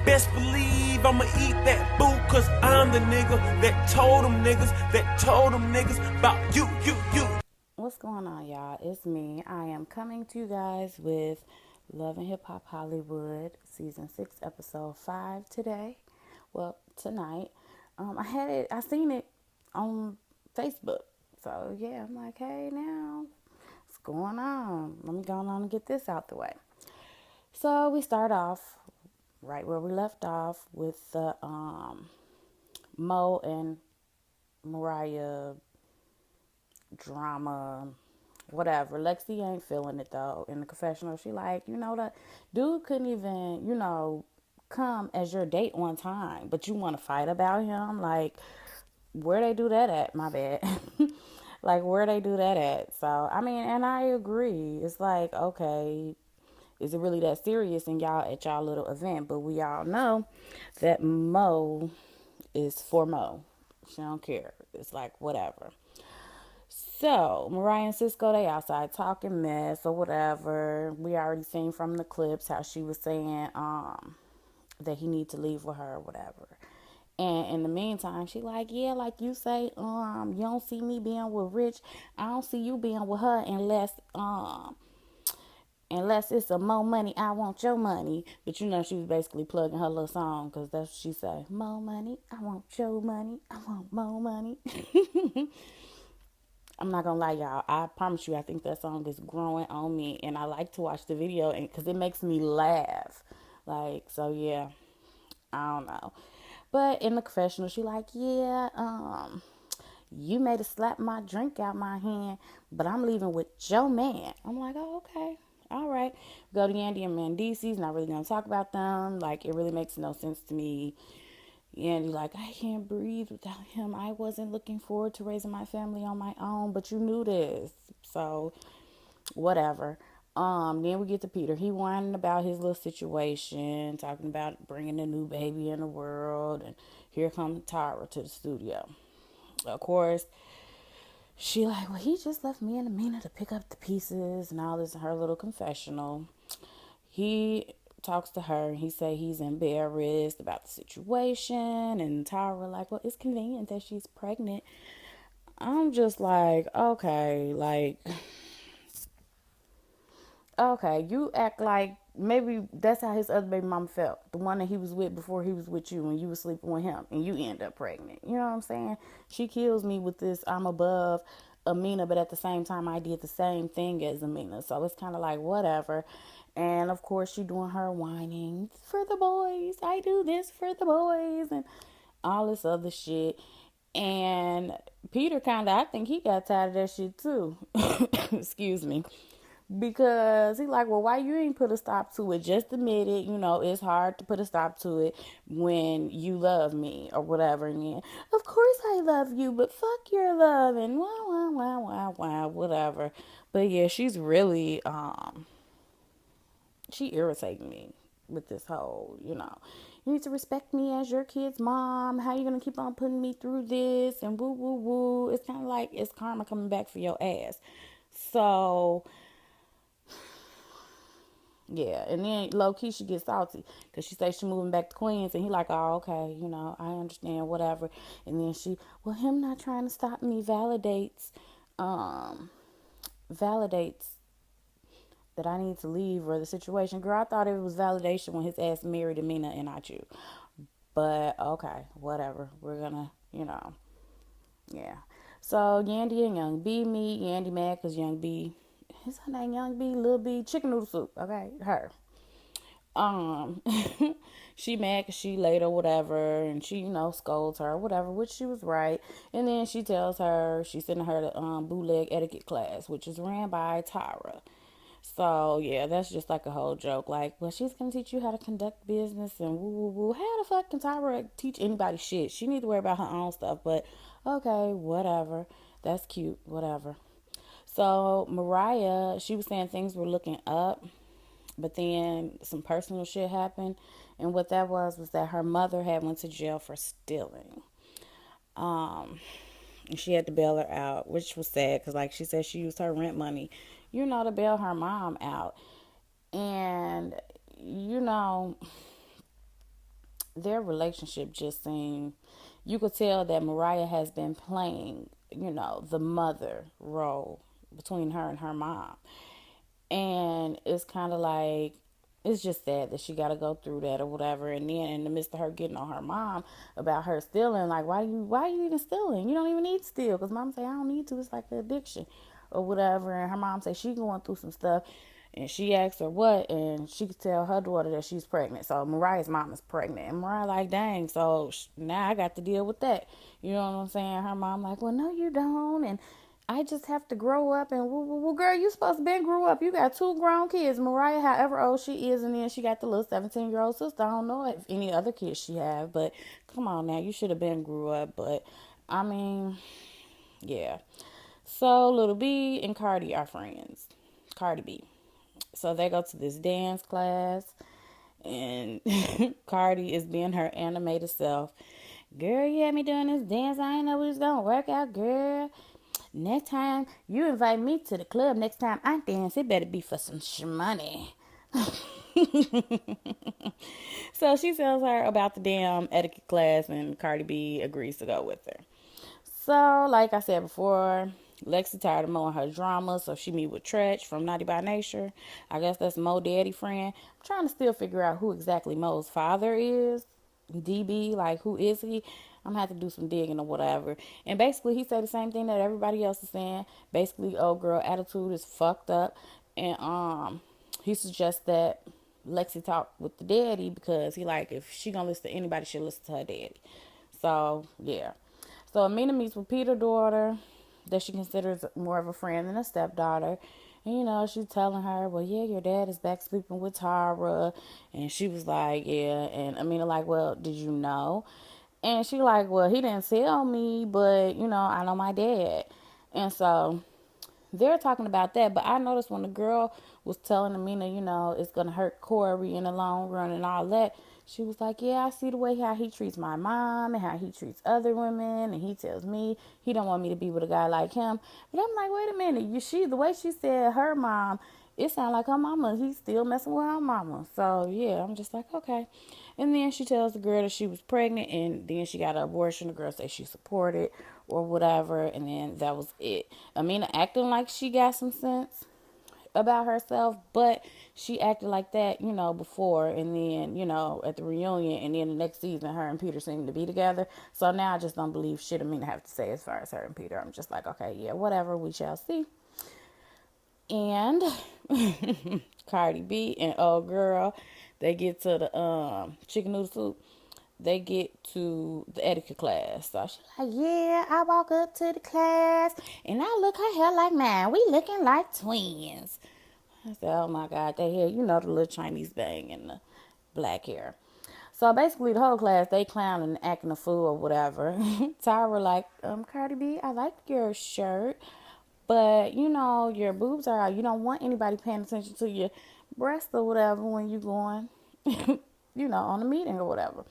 Best believe I'ma eat that boo, cause I'm the nigga that told them niggas about you. What's going on, y'all? It's me. I am coming to you guys with Love and Hip Hop Hollywood Season 6, Episode 5 today. Well, tonight. I seen it on Facebook. So, yeah, I'm like, hey, now, what's going on? Let me go on and get this out the way. So, we start off right where we left off with the Mo and Mariah drama, whatever. Lexi ain't feeling it though. In the confessional, she like, that dude couldn't even, come as your date one time, but you want to fight about him. Like, where they do that at? My bad. Like, where they do that at? So, I mean, and I agree. It's like, okay, is it really that serious in y'all at y'all little event? But we all know that Mo is for Mo. She don't care. It's like, whatever. So, Mariah and Cisco, they outside talking mess or whatever. We already seen from the clips how she was saying that he need to leave with her or whatever. And in the meantime, she like, yeah, like you say, you don't see me being with Rich. I don't see you being with her unless it's a more money, I want your money. But she was basically plugging her little song because that's what she say. More money, I want your money, I want more money. I'm not gonna lie, y'all. I promise you, I think that song is growing on me, and I like to watch the video, and because it makes me laugh. Like, so yeah, I don't know. But in the confessional, she like, yeah, you made a slap my drink out my hand, but I'm leaving with your man. I'm like, oh, okay. All right. Go to Yandy and Mandisi's. Not really gonna talk about them. Like, it really makes no sense to me. And like, I can't breathe without him. I wasn't looking forward to raising my family on my own, but you knew this. So, whatever. Then we get to Peter. He whining about his little situation, talking about bringing a new baby in the world. And here comes Tyra to the studio. Of course, she like, well, he just left me and Amina to pick up the pieces and all this in her little confessional. He talks to her and he say he's embarrassed about the situation, and Tyra like, well, it's convenient that she's pregnant. I'm just like, okay, you act like maybe that's how his other baby mama felt, the one that he was with before he was with you and you was sleeping with him and you end up pregnant. You know what I'm saying? She kills me with this, I'm above Amina, but at the same time I did the same thing as Amina, so it's kind of like whatever. And of course she doing her whining for the boys, I do this for the boys and all this other shit. And Peter kind of, I think he got tired of that shit too. Excuse me. Because he like, well, why you ain't put a stop to it? Just admit it. It's hard to put a stop to it when you love me or whatever. And then, of course I love you, but fuck your love and wah, wah, wah, wah, wah, whatever. But yeah, she's really, she irritating me with this whole, you need to respect me as your kid's mom. How you gonna keep on putting me through this and woo, woo, woo. It's kind of like it's karma coming back for your ass. So, yeah, and then low key she gets salty because she says she moving back to Queens, and he like, oh, okay, I understand, whatever. And then well, him not trying to stop me validates that I need to leave or the situation. Girl, I thought it was validation when his ass married Amina and not you. But okay, whatever. We're gonna, yeah. So Yandy and Young B meet. Yandy mad because Young B, is her name Young B, Lil B, chicken noodle soup. Okay, her. Um, she mad because she late or whatever, and she, scolds her or whatever, which she was right. And then she tells her she's sending her to bootleg etiquette class, which is ran by Tyra. So yeah, that's just like a whole joke. Like, well, she's gonna teach you how to conduct business and woo woo woo. How the fuck can Tyra teach anybody shit? She need to worry about her own stuff. But okay, whatever. That's cute. Whatever. So Mariah, she was saying things were looking up, but then some personal shit happened, and what that was that her mother had went to jail for stealing. And she had to bail her out, which was sad because, like she said, she used her rent money, to bail her mom out. And, their relationship just seemed, you could tell that Mariah has been playing, the mother role between her and her mom. And it's kind of like, it's just sad that she got to go through that or whatever. And then in the midst of her getting on her mom about her stealing, like, why are you even stealing? You don't even need to steal. Because mom say, I don't need to. It's like an addiction or whatever. And her mom say she going through some stuff. And she asked her what, and she could tell her daughter that she's pregnant. So Mariah's mom is pregnant. And Mariah like, dang, so now I got to deal with that. You know what I'm saying? Her mom like, well, no, you don't. And I just have to grow up. And well, girl, you supposed to been grew up. You got 2 grown kids. Mariah, however old she is, and then she got the little 17-year-old sister. I don't know if any other kids she have, but come on now, you should have been grew up. But I mean, yeah. So Little B and Cardi are friends. Cardi B. So they go to this dance class, and Cardi is being her animated self. Girl, you had me doing this dance. I didn't know it was gonna work out, girl. Next time you invite me to the club, next time I dance, it better be for some money. So she tells her about the damn etiquette class, and Cardi B agrees to go with her. So, like I said before, Lexi tired of mowing her drama, so she meet with Tretch from Naughty by Nature. I guess that's Mo daddy friend. I'm trying to still figure out who exactly Mo's father is. DB, like, who is he? I'm gonna have to do some digging or whatever. And basically, he said the same thing that everybody else is saying. Basically, old girl attitude is fucked up, and he suggests that Lexi talk with the daddy because he like, if she gonna listen to anybody, she'll listen to her daddy. So yeah. So Amina meets with Peter's daughter that she considers more of a friend than a stepdaughter. And, she's telling her, well, yeah, your dad is back sleeping with Tara. And she was like, yeah. And Amina like, well, did you know? And she like, well, he didn't tell me, but, I know my dad. And so they're talking about that. But I noticed when the girl was telling Amina, it's going to hurt Corey in the long run and all that, she was like, yeah, I see the way how he treats my mom and how he treats other women. And he tells me he don't want me to be with a guy like him. But I'm like, wait a minute. The way she said her mom, it sounded like her mama. He's still messing with her mama. So, yeah, I'm just like, okay. And then she tells the girl that she was pregnant, and then she got an abortion. The girl said she supported or whatever. And then that was it. Amina acting like she got some sense about herself, but she acted like that, before, and then, at the reunion, and then the next season, her and Peter seemed to be together. So now I just don't believe shit Amina have to say as far as her and Peter. I'm just like, okay, yeah, whatever, we shall see. And Cardi B and old girl, they get to the chicken noodle soup. They get to the etiquette class. So she's like, yeah, I walk up to the class and I look her hair like mine. We looking like twins. I said, oh my God, they hair, the little Chinese bang and the black hair. So basically the whole class, they clowning and acting a fool or whatever. Tyra like, Cardi B, I like your shirt, but your boobs are out. You don't want anybody paying attention to your breasts or whatever when you going, on a meeting or whatever.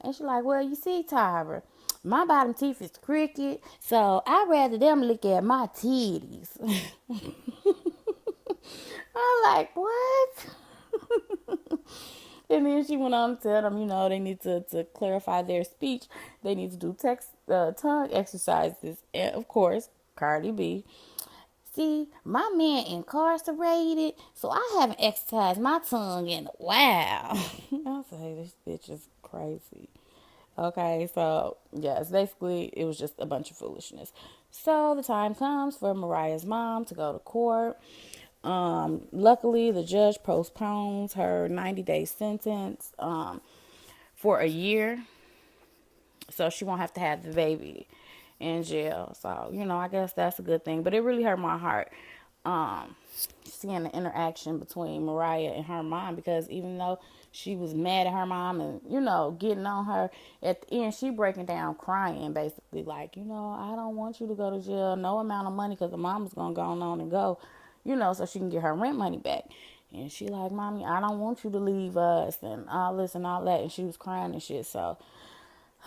And she's like, well, you see, Tyra, my bottom teeth is crooked, so I'd rather them look at my titties. I'm like, what? And then she went on to tell them, they need to clarify their speech. They need to do tongue exercises. And, of course, Cardi B. See, my man incarcerated, so I haven't exercised my tongue in a while. I say, this bitch is crazy. Okay, so, yes, basically, it was just a bunch of foolishness. So, the time comes for Mariah's mom to go to court. Luckily, the judge postpones her 90-day sentence for a year, so she won't have to have the baby in jail. So, I guess that's a good thing. But it really hurt my heart seeing the interaction between Mariah and her mom, because even though she was mad at her mom and, getting on her, at the end, she breaking down crying, basically, like, I don't want you to go to jail, no amount of money, because the mama's going to go on and go, so she can get her rent money back. And she like, mommy, I don't want you to leave us and all this and all that. And she was crying and shit. So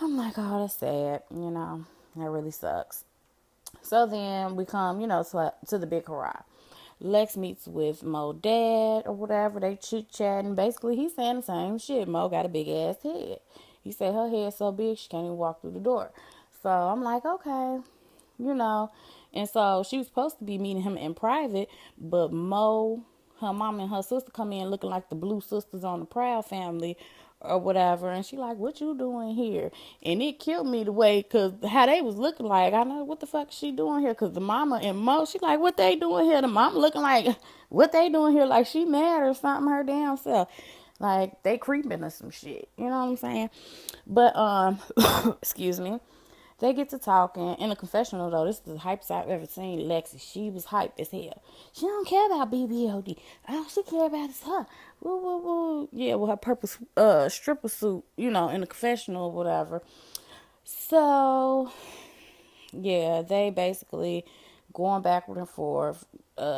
I'm like, oh, that's sad. That really sucks. So then we come, to the big hurrah. Lex meets with Mo dad or whatever. They chit-chatting. Basically, he's saying the same shit. Mo got a big ass head. He said her head's so big she can't even walk through the door. So I'm like, okay, you know. And so she was supposed to be meeting him in private, but Mo, her mom and her sister come in looking like the Blue Sisters on the Proud Family or whatever. And she like, what you doing here? And it killed me the way, because how they was looking like, I know what the fuck she doing here, because the mama and Mo, she like, what they doing here? The mama looking like, what they doing here? Like she mad or something, her damn self. Like they creeping or some shit. You know what I'm saying? But excuse me. They get to talking. In the confessional, though, this is the hypest I've ever seen Lexi. She was hyped as hell. She don't care about BBOD. All she care about is her. Woo, woo, woo. Yeah, with her purple stripper suit, you know, in the confessional or whatever. So, yeah, they basically going backward and forth.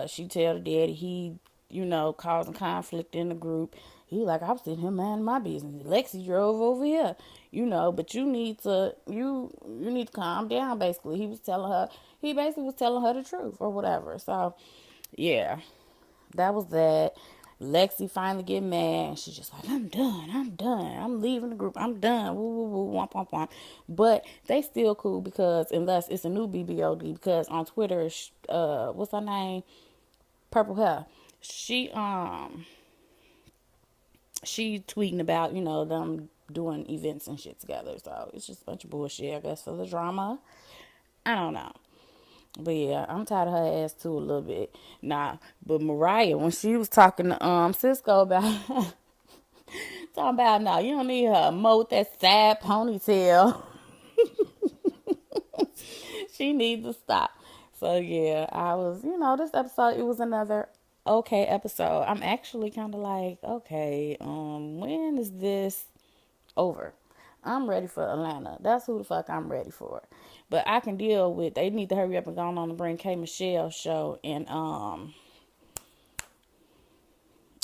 She tell the daddy he, you know, causing conflict in the group. He like, I was sitting here minding my business. Lexi drove over here, you know, but you need to you need to calm down. Basically, he basically was telling her the truth or whatever. So, yeah, that was that. Lexi finally get mad. And she's just like, I'm done. I'm leaving the group. I'm done. Woo, woo, woo, womp, womp, womp. But they still cool, because unless it's a new BBOD, because on Twitter, what's her name? Purple Hair. She tweeting about, you know, them doing events and shit together. So it's just a bunch of bullshit, I guess, for the drama. I don't know. But yeah, I'm tired of her ass too a little bit. Nah, but Mariah, when she was talking to Cisco about talking about, no, you don't need her mow with that sad ponytail. She needs to stop. So yeah, I was, you know, this episode, it was another okay episode. I'm actually kind of like, okay, when is this over? I'm ready for Atlanta. That's who the fuck I'm ready for. But I can deal with, they need to hurry up and go on and bring K Michelle show and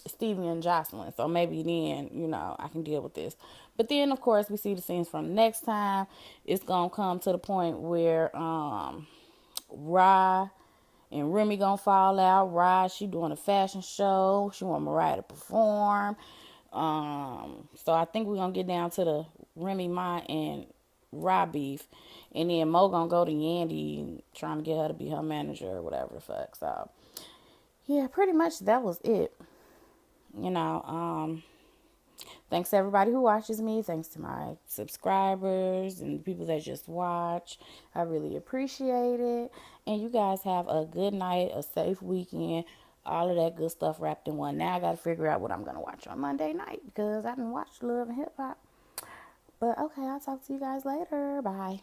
Stevie and Jocelyn. So maybe then, you know, I can deal with this. But then of course we see the scenes from next time. It's gonna come to the point where Rye and Remy gonna fall out. Rye, she doing a fashion show. She want Mariah to perform. So I think we're gonna get down to the Remy Ma and Rye beef. And then Mo gonna go to Yandy trying to get her to be her manager or whatever the fuck. So yeah, pretty much that was it. You know, thanks to everybody who watches me. Thanks to my subscribers and the people that just watch. I really appreciate it. And you guys have a good night, a safe weekend, all of that good stuff wrapped in one. Now I got to figure out what I'm going to watch on Monday night, because I didn't watch Love and Hip Hop. But okay, I'll talk to you guys later. Bye.